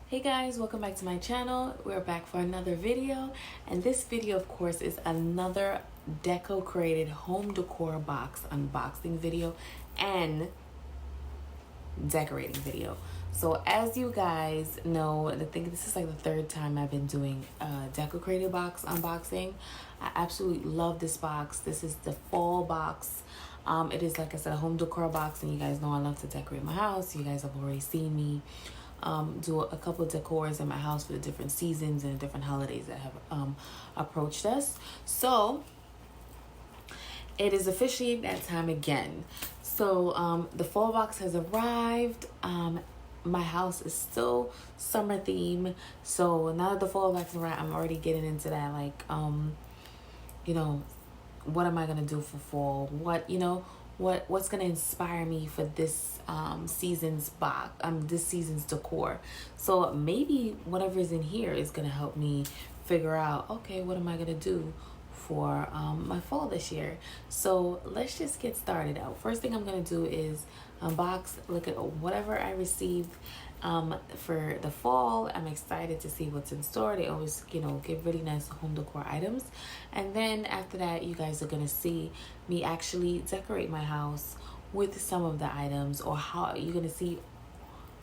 Hey guys, welcome back to my channel. We're back for another video, and this video of course is another Decocrated home decor box unboxing video and decorating video. So as you guys know, this is like the third time I've been doing a Decocrated box unboxing. I absolutely love this box. This is the fall box. It is, like I said, a home decor box, and you guys know I love to decorate my house. You guys have already seen me do a couple of decors in my house for the different seasons and different holidays that have approached us. So it is officially that time again. So the fall box has arrived. My house is still summer theme. So now that the fall box is arrived, I'm already getting into that, like, what am I gonna do for fall? What's gonna inspire me for this season's box, this season's decor. So maybe whatever's in here is gonna help me figure out, okay, what am I gonna do for my fall this year. So let's just get started out. First thing I'm gonna do is unbox, look at whatever I received for the fall. I'm excited to see what's in store. They always, give really nice home decor items. And then after that, you guys are gonna see me actually decorate my house with some of the items, or how you're gonna see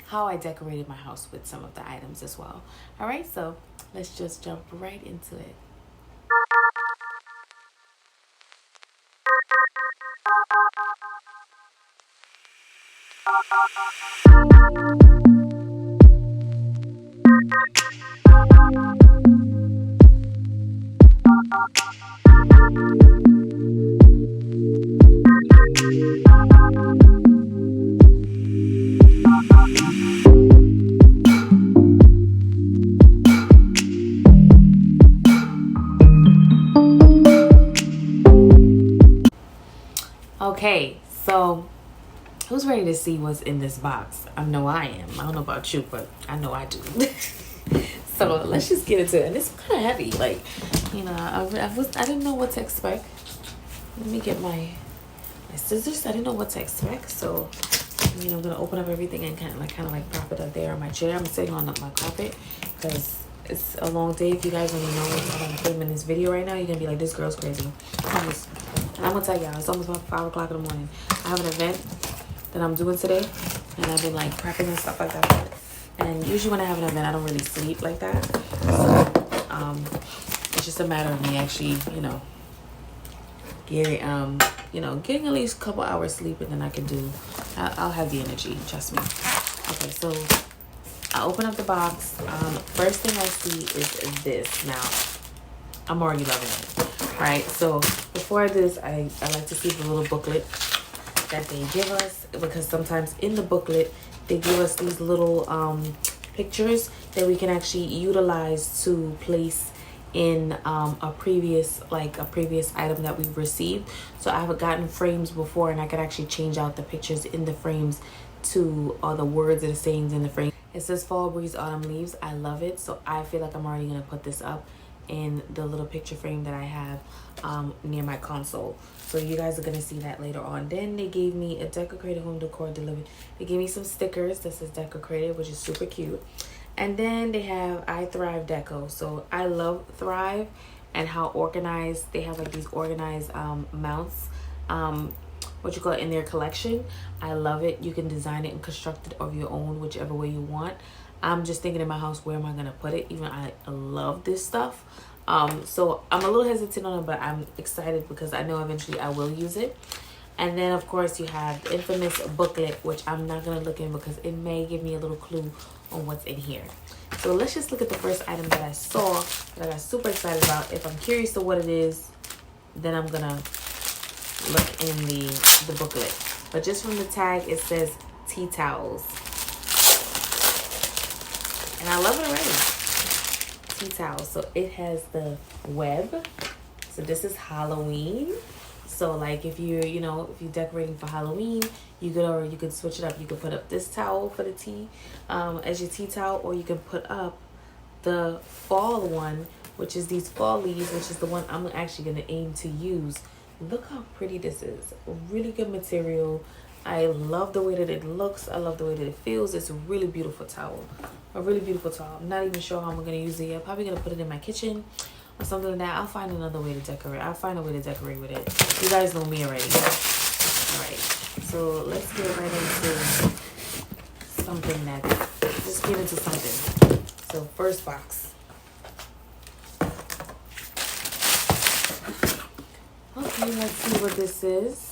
how I decorated my house with some of the items as well. All right, so let's just jump right into it. Okay, so who's ready to see what's in this box? I know I am. I don't know about you, but I know I do. So let's just get into it. And it's kind of heavy. Like, I didn't know what to expect. Let me get my scissors. I didn't know what to expect. So, I'm gonna open up everything and kind of like prop it up there on my chair. I'm sitting on my carpet because it's a long day. If you guys only know what I'm filming this video right now, you're gonna be like, this girl's crazy. And I'm gonna tell y'all, it's almost about 5 o'clock in the morning. I have an event that I'm doing today, and I've been like prepping and stuff like that. And usually when I have an event, I don't really sleep like that. So it's just a matter of me actually, getting at least a couple hours sleep, and then I'll have the energy, trust me. Okay, so I open up the box. First thing I see is this. Now, I'm already loving it. Right, so before I do this, I like to see the little booklet that they give us, because sometimes in the booklet they give us these little pictures that we can actually utilize to place in a previous item that we've received. So I've gotten frames before, and I could actually change out the pictures in the frames to all the words or the sayings in the frame. It says fall breeze autumn leaves. I love it, so I feel like I'm already gonna put this up in the little picture frame that I have near my console. So you guys are gonna see that later on. Then they gave me a Decocrated home decor delivered. They gave me some stickers that says Decocrated, which is super cute. And then they have I Thrive Deco. So I love Thrive and how organized they have, like these organized mounts, in their collection. I love it. You can design it and construct it of your own, whichever way you want. I'm just thinking in my house, where am I gonna put it? Even I love this stuff. So I'm a little hesitant on it, but I'm excited because I know eventually I will use it. And then of course you have the infamous booklet, which I'm not gonna look in because it may give me a little clue on what's in here. So let's just look at the first item that I saw that I got super excited about. If I'm curious to what it is, then I'm gonna look in the booklet. But just from the tag, it says tea towels. And I love it already. Tea towels. So it has the web. So this is Halloween. So like if you're decorating for Halloween, you could switch it up. You could put up this towel for the tea as your tea towel, or you can put up the fall one, which is these fall leaves, which is the one I'm actually gonna aim to use. Look how pretty this is. Really good material. I love the way that it looks. I love the way that it feels. It's a really beautiful towel. A really beautiful towel. I'm not even sure how I'm going to use it yet. Probably going to put it in my kitchen or something like that. I'll find another way to decorate. I'll find a way to decorate with it. You guys know me already. Alright. So let's get right into something next. Just get into something. So first box. Okay, let's see what this is.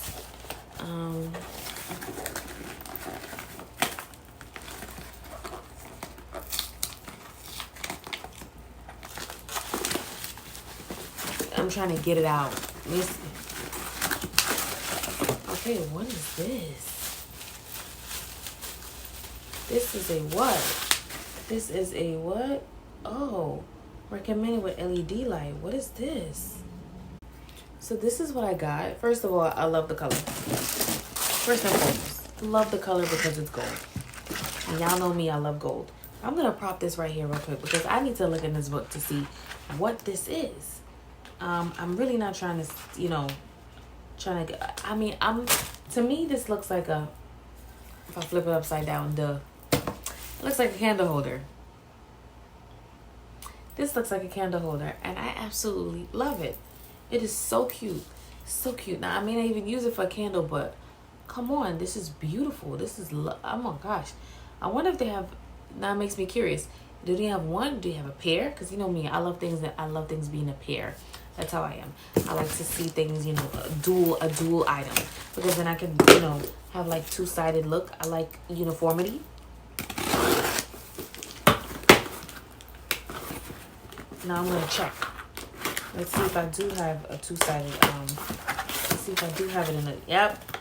I'm trying to get it out. Listen. Okay, what is this? This is a what? This is a what? Oh, recommended with LED light. What is this? So this is what I got. First of all, I love the color. First and foremost, love the color because it's gold. And y'all know me, I love gold. I'm going to prop this right here real quick because I need to look in this book to see what this is. I'm really not trying to, you know, to me, this looks like a, if I flip it upside down, it looks like a candle holder. This looks like a candle holder, and I absolutely love it. It is so cute. So cute. Now, I may not even use it for a candle, but come on, this is beautiful. This is, oh my gosh. I wonder if they have, now it makes me curious. Do they have one? Do you have a pair? Because you know me, I love things being a pair. That's how I am. I like to see things, you know, a dual item. Because then I can, you know, have like two-sided look. I like uniformity. Now I'm going to check. Let's see if I do have a two-sided, let's see if I do have it in it. Yep,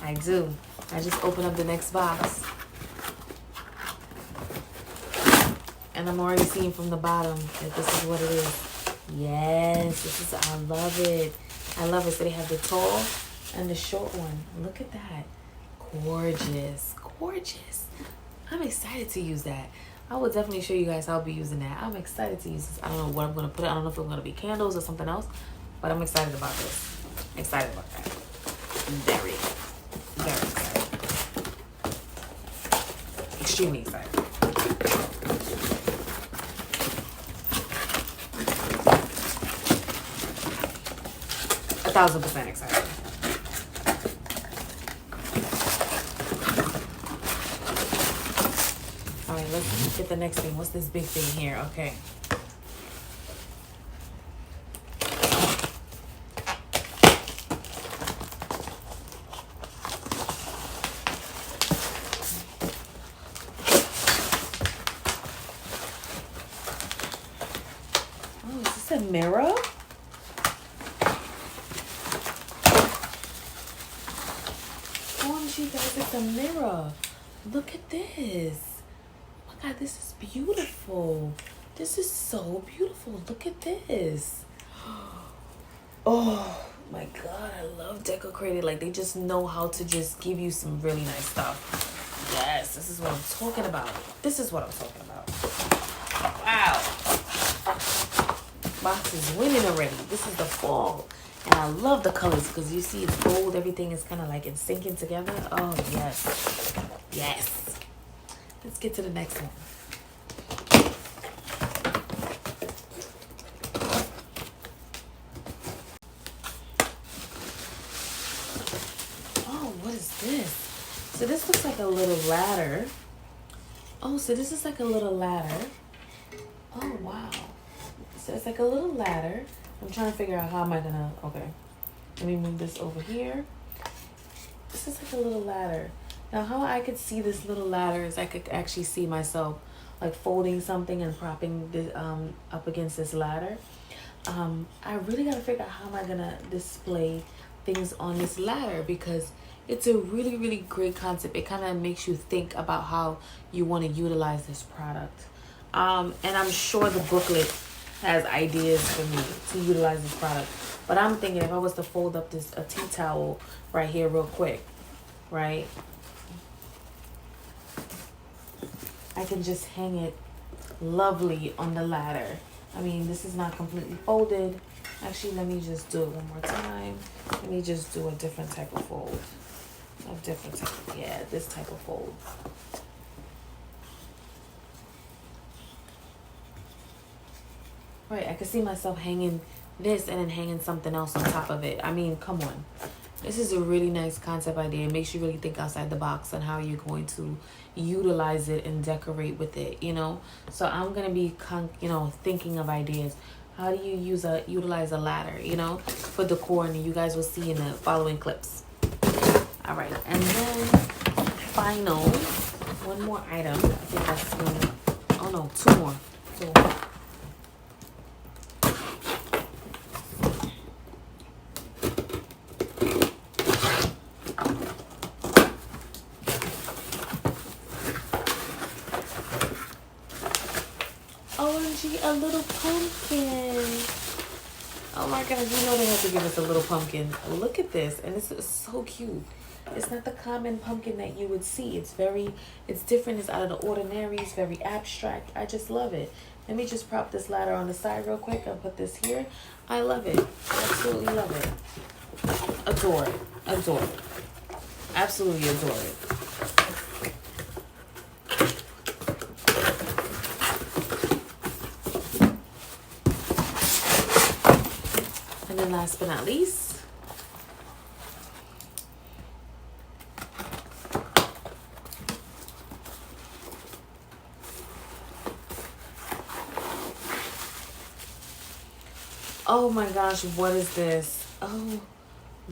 I do. I just open up the next box. And I'm already seeing from the bottom that this is what it is. Yes, this is, I love it. I love it. So they have the tall and the short one. Look at that. Gorgeous. Gorgeous. I'm excited to use that. I will definitely show you guys how I'll be using that. I'm excited to use this. I don't know what I'm going to put. I don't know if it's going to be candles or something else. But I'm excited about this. Excited about that. Very, very excited. Extremely excited. 1000% excited. All right, let's get the next thing. What's this big thing here? Okay. Oh, is this a mirror? You guys, it's a mirror. Look at this. Oh my God, this is beautiful. This is so beautiful. Look at this. Oh my God, I love Decocrated. Like, they just know how to just give you some really nice stuff. Yes, this is what I'm talking about. This is what I'm talking about. Wow. Box is winning already. This is the fall. And I love the colors because you see it's gold. Everything is kind of like it's sinking together. Oh, yes. Yes. Let's get to the next one. Oh, what is this? So this looks like a little ladder. Oh, so this is like a little ladder. Oh, wow. So it's like a little ladder. I'm trying to figure out how am I gonna, okay. Let me move this over here. This is like a little ladder. Now how I could see this little ladder is I could actually see myself like folding something and propping this up against this ladder. I really gotta figure out how am I gonna display things on this ladder because it's a really, really great concept. It kind of makes you think about how you want to utilize this product. And I'm sure the booklet has ideas for me to utilize this product. But I'm thinking if I was to fold up a tea towel right here real quick, right? I can just hang it lovely on the ladder. I mean, this is not completely folded. Actually, let me just do it one more time. Let me just do a different type of fold. of different type. Yeah, this type of fold. Right, I could see myself hanging this and then hanging something else on top of it. I mean, come on. This is a really nice concept idea. It makes you really think outside the box on how you're going to utilize it and decorate with it, you know? So I'm going to be, thinking of ideas. How do you utilize a ladder, you know, for decor? And you guys will see in the following clips. All right. And then final, one more item. I think that's one. Oh, no, two more. So, OMG, a little pumpkin. Oh my gosh, you know they have to give us a little pumpkin. Look at this, and it's so cute. It's not the common pumpkin that you would see. It's different. It's out of the ordinary. It's very abstract. I just love it. Let me just prop this ladder on the side real quick and put this here. I love it. Absolutely love it. Adore it. Adore it. Absolutely adore it. And then last but not least, oh my gosh, what is this?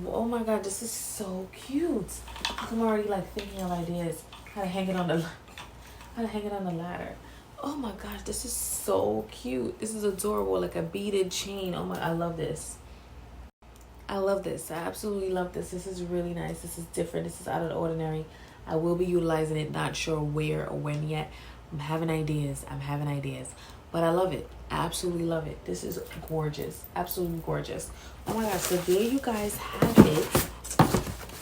Oh my god, this is so cute. I'm already like thinking of ideas how to hang it on the ladder. Oh my gosh, this is so cute. This is adorable, like a beaded chain. Oh my, I love this. I love this. I absolutely love this. This is really nice. This is different. This is out of the ordinary. I will be utilizing it. Not sure where or when yet. I'm having ideas. But I love it. I absolutely love it. This is gorgeous. Absolutely gorgeous. Oh my gosh. So there you guys have it.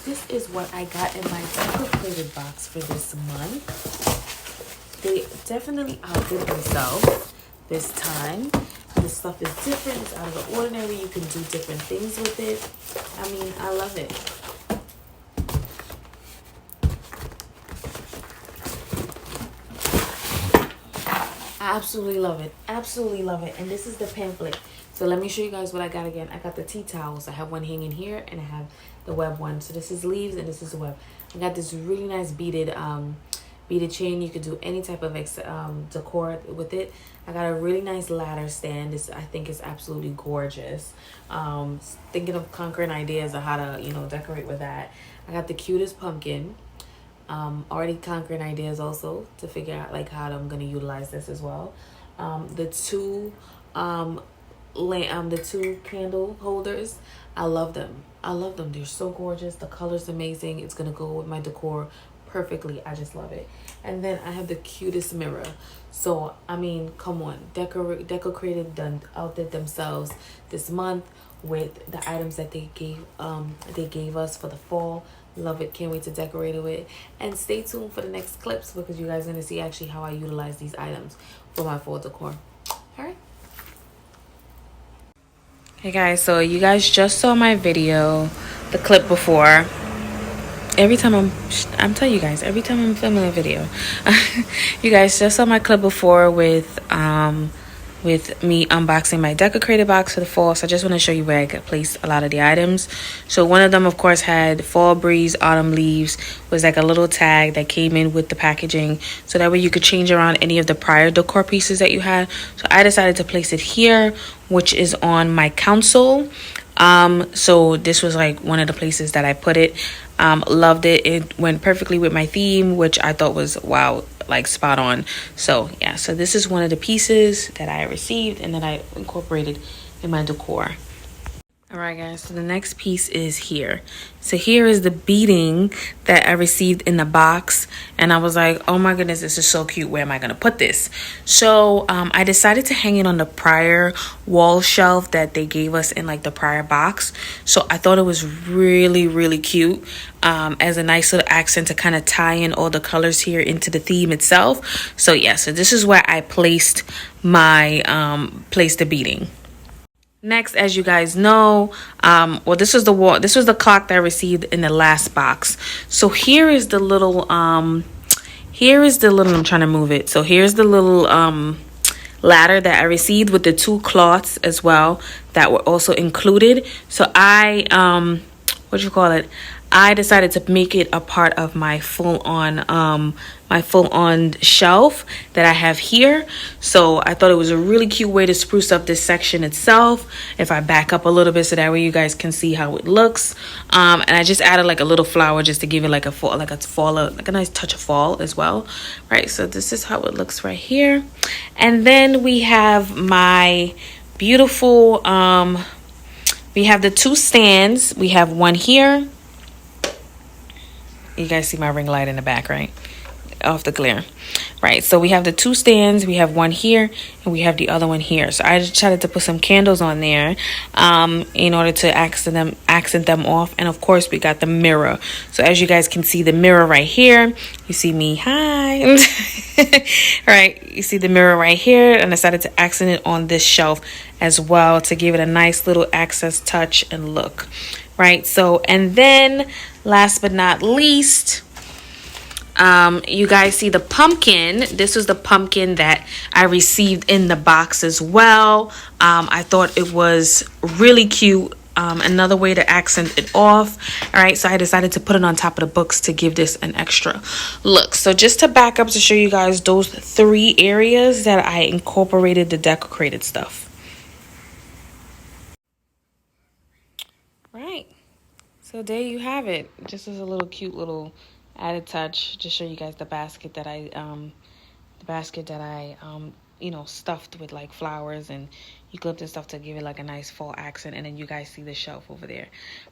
This is what I got in my Decocrated box for this month. They definitely outdid themselves this time. This stuff is different. It's out of the ordinary. You can do different things with it. I mean, I love it. I absolutely love it. Absolutely love it. And this is the pamphlet. So let me show you guys what I got again. I got the tea towels. I have one hanging here and I have the web one. So this is leaves and this is the web. I got this really nice beaded chain. You could do any type of decor with it. I got a really nice ladder stand. This I think is absolutely gorgeous. Thinking of conquering ideas of how to decorate with that. I got the cutest pumpkin. Already conquering ideas also to figure out like how I'm gonna utilize this as well. The two candle holders. I love them. They're so gorgeous. The color's amazing. It's gonna go with my decor perfectly. I just love it. And then I have the cutest mirror. So I mean, come on, Decocrated outdid themselves this month with the items that they gave us for the fall. Love it. Can't wait to decorate it with. And stay tuned for the next clips because you guys are going to see actually how I utilize these items for my fall decor. All right. Hey guys, so you guys just saw my video, the clip before. Every time I'm telling you guys, every time I'm filming a video, you guys just saw my clip before with me unboxing my Decocrated box for the fall. So I just want to show you where I placed a lot of the items. So one of them, of course, had fall breeze, autumn leaves, was like a little tag that came in with the packaging. So that way you could change around any of the prior decor pieces that you had. So I decided to place it here, which is on my console. So this was like one of the places that I put it. Loved it. It went perfectly with my theme, which I thought was wow, like spot on. So yeah, so this is one of the pieces that I received and that I incorporated in my decor. All right guys, so the next piece is here. So here is the beading that I received in the box, and I was like, oh my goodness, this is so cute. Where am I gonna put this? So I decided to hang it on the prior wall shelf that they gave us in like the prior box. So I thought it was really cute as a nice little accent to kind of tie in all the colors here into the theme itself. So yeah, so this is where I placed my the beading. Next, as you guys know, well, this was the clock that I received in the last box. So here is the little I'm trying to move it. So here's the little ladder that I received with the 2 cloths as well that were also included. So I I decided to make it a part of my full-on shelf that I have here. So I thought it was a really cute way to spruce up this section itself. If I back up a little bit so that way you guys can see how it looks. And I just added like a little flower just to give it like a nice touch of fall as well. Right, so this is how it looks right here. And then we have my beautiful we have the 2 stands. We have one here. You guys see my ring light in the back, right? Off the glare. Right, so we have the 2 stands. We have one here and we have the other one here. So I just decided to put some candles on there in order to accent them off. And of course, we got the mirror. So as you guys can see the mirror right here. You see me, hi. Right, you see the mirror right here. And I decided to accent it on this shelf as well to give it a nice little access touch and look. Right, so and then last but not least, you guys see the pumpkin. This was the pumpkin that I received in the box as well. I thought it was really cute. Another way to accent it off. All right, so I decided to put it on top of the books to give this an extra look. So just to back up to show you guys those 3 areas that I incorporated the Decocrated stuff. Right, so there you have it. Just as a little cute little added touch, just show you guys the basket that I stuffed with like flowers and eucalyptus and stuff to give it like a nice fall accent. And then you guys see the shelf over there.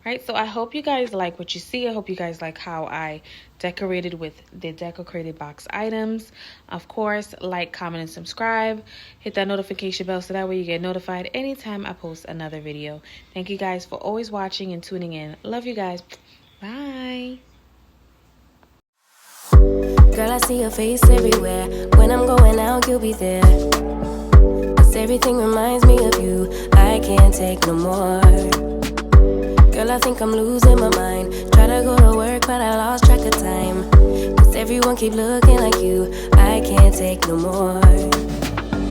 Right, so I hope you guys like what you see. I hope you guys like how I decorated with the Decocrated box items. Of course, like, comment, and subscribe. Hit that notification bell so that way you get notified anytime I post another video. Thank you guys for always watching and tuning in. Love you guys. Bye. Girl, I see your face everywhere. When I'm going out, you'll be there. 'Cause everything reminds me of you. I can't take no more. Girl, I think I'm losing my mind. Try to go to work, but I lost track of time. 'Cause everyone keep looking like you. I can't take no more.